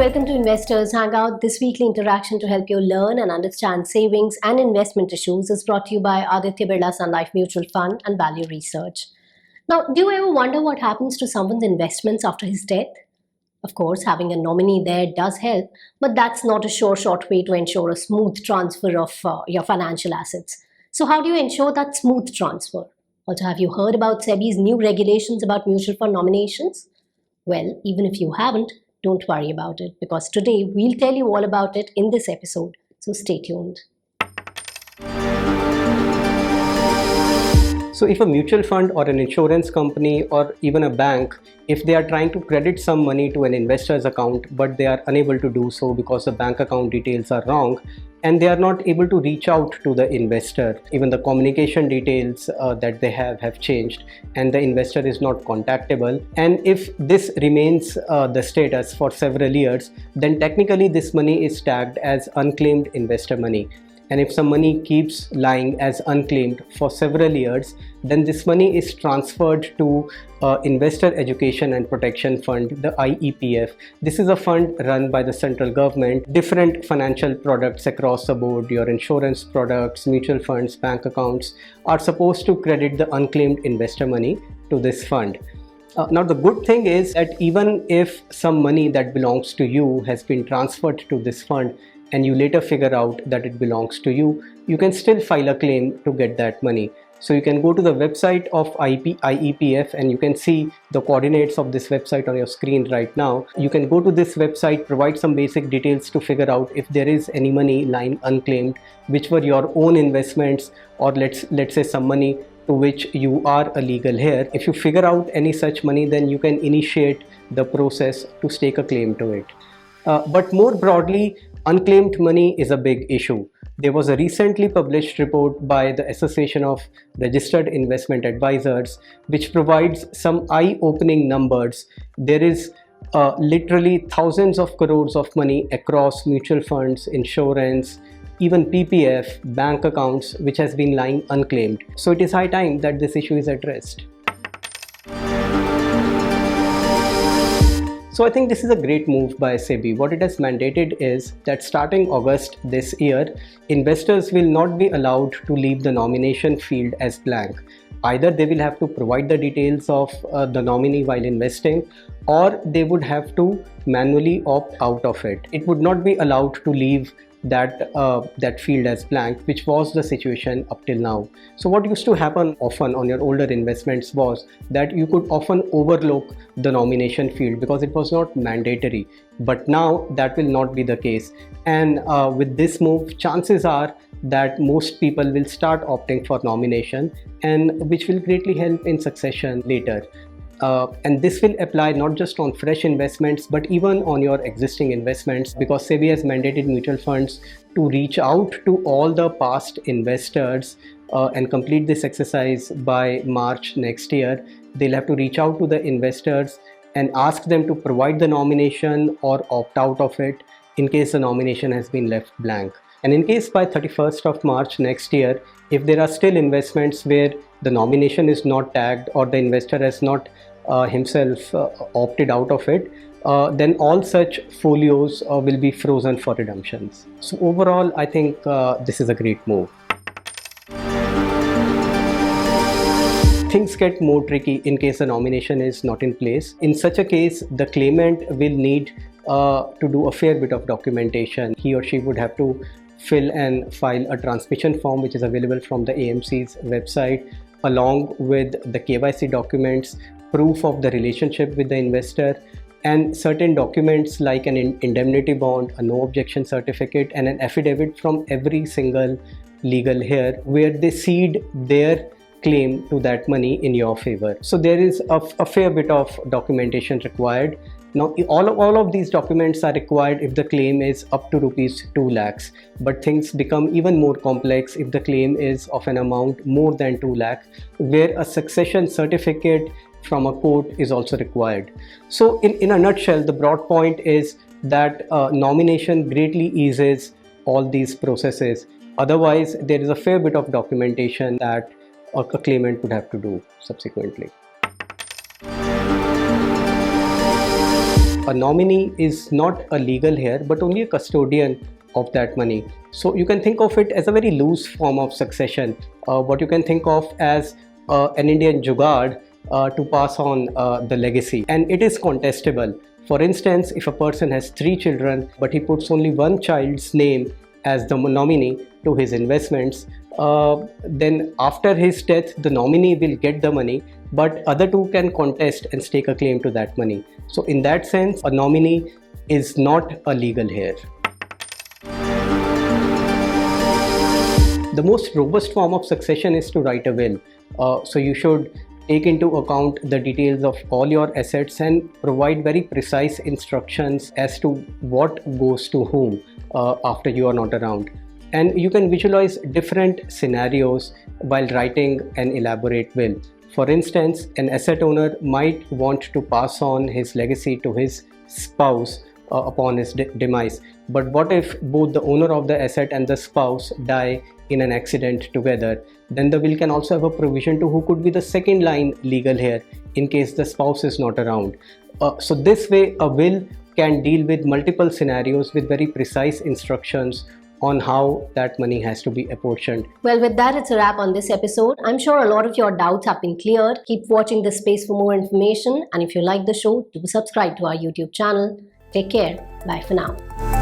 welcome to Investors Hangout. This weekly interaction to help you learn and understand savings and investment issues is brought to you by Aditya Birla Sun Life Mutual Fund and Value Research. Now, do you ever wonder what happens to someone's investments after his death? Of course, having a nominee there does help, but that's not a short way to ensure a smooth transfer of your financial assets. So how do you ensure that smooth transfer? Also, have you heard about SEBI's new regulations about mutual fund nominations? Well, even if you haven't, don't worry about it, because today we'll tell you all about it in this episode. So stay tuned. So if a mutual fund or an insurance company or even a bank, if they are trying to credit some money to an investor's account, but they are unable to do so because the bank account details are wrong, and they are not able to reach out to the investor, even the communication details that they have changed, and the investor is not contactable, and if this remains the status for several years, then technically this money is tagged as unclaimed investor money. And if some money keeps lying as unclaimed for several years, then this money is transferred to Investor Education and Protection Fund, the IEPF. This is a fund run by the central government. Different financial products across the board, your insurance products, mutual funds, bank accounts, are supposed to credit the unclaimed investor money to this fund. Now the good thing is that even if some money that belongs to you has been transferred to this fund, and you later figure out that it belongs to you, you can still file a claim to get that money. So you can go to the website of IEPF and you can see the coordinates of this website on your screen right now. You can go to this website, provide some basic details to figure out if there is any money lying unclaimed, which were your own investments, or let's say some money to which you are a legal heir. If you figure out any such money, then you can initiate the process to stake a claim to it. But more broadly, unclaimed money is a big issue. There was a recently published report by the Association of Registered Investment Advisors, which provides some eye-opening numbers. There is literally thousands of crores of money across mutual funds, insurance, even PPF, bank accounts, which has been lying unclaimed. So it is high time that this issue is addressed. So I think this is a great move by SEBI. What it has mandated is that starting August this year, investors will not be allowed to leave the nomination field as blank. Either they will have to provide the details of the nominee while investing, or they would have to manually opt out of it. It would not be allowed to leave that field as blank, which was the situation up till now. So what used to happen often on your older investments was that you could often overlook the nomination field because it was not mandatory, but now that will not be the case. And with this move, chances are that most people will start opting for nomination, and which will greatly help in succession later. And this will apply not just on fresh investments, but even on your existing investments, because SEBI has mandated mutual funds to reach out to all the past investors and complete this exercise by March next year. They'll have to reach out to the investors and ask them to provide the nomination or opt out of it in case the nomination has been left blank. And in case by 31st of March next year, if there are still investments where the nomination is not tagged or the investor has not himself opted out of it, then all such folios will be frozen for redemptions. So overall, I think this is a great move. Things get more tricky in case a nomination is not in place. In such a case, the claimant will need to do a fair bit of documentation. He or she would have to fill and file a transmission form, which is available from the AMC's website, along with the KYC documents, proof of the relationship with the investor, and certain documents like an indemnity bond, a no objection certificate, and an affidavit from every single legal heir where they cede their claim to that money in your favor. So there is a fair bit of documentation required. Now, all of these documents are required if the claim is up to rupees 2 lakhs, but things become even more complex if the claim is of an amount more than 2 lakh, where a succession certificate from a court is also required. So in a nutshell, the broad point is that nomination greatly eases all these processes. Otherwise, there is a fair bit of documentation that a claimant would have to do subsequently. a nominee is not a legal heir but only a custodian of that money. So you can think of it as a very loose form of succession, what you can think of as an Indian jugaad to pass on the legacy, and it is contestable. For instance, if a person has 3 children but he puts only one child's name as the nominee to his investments, then after his death the nominee will get the money, but other 2 can contest and stake a claim to that money. So in that sense, a nominee is not a legal heir. The most robust form of succession is to write a will. So you should take into account the details of all your assets and provide very precise instructions as to what goes to whom after you are not around. And you can visualize different scenarios while writing an elaborate will. For instance, an asset owner might want to pass on his legacy to his spouse upon his demise. But what if both the owner of the asset and the spouse die in an accident together? Then the will can also have a provision to who could be the second line legal heir in case the spouse is not around. So this way a will can deal with multiple scenarios with very precise instructions on how that money has to be apportioned. Well, with that, it's a wrap on this episode. I'm sure a lot of your doubts have been cleared. Keep watching this space for more information. And if you like the show, do subscribe to our YouTube channel. Take care. Bye for now.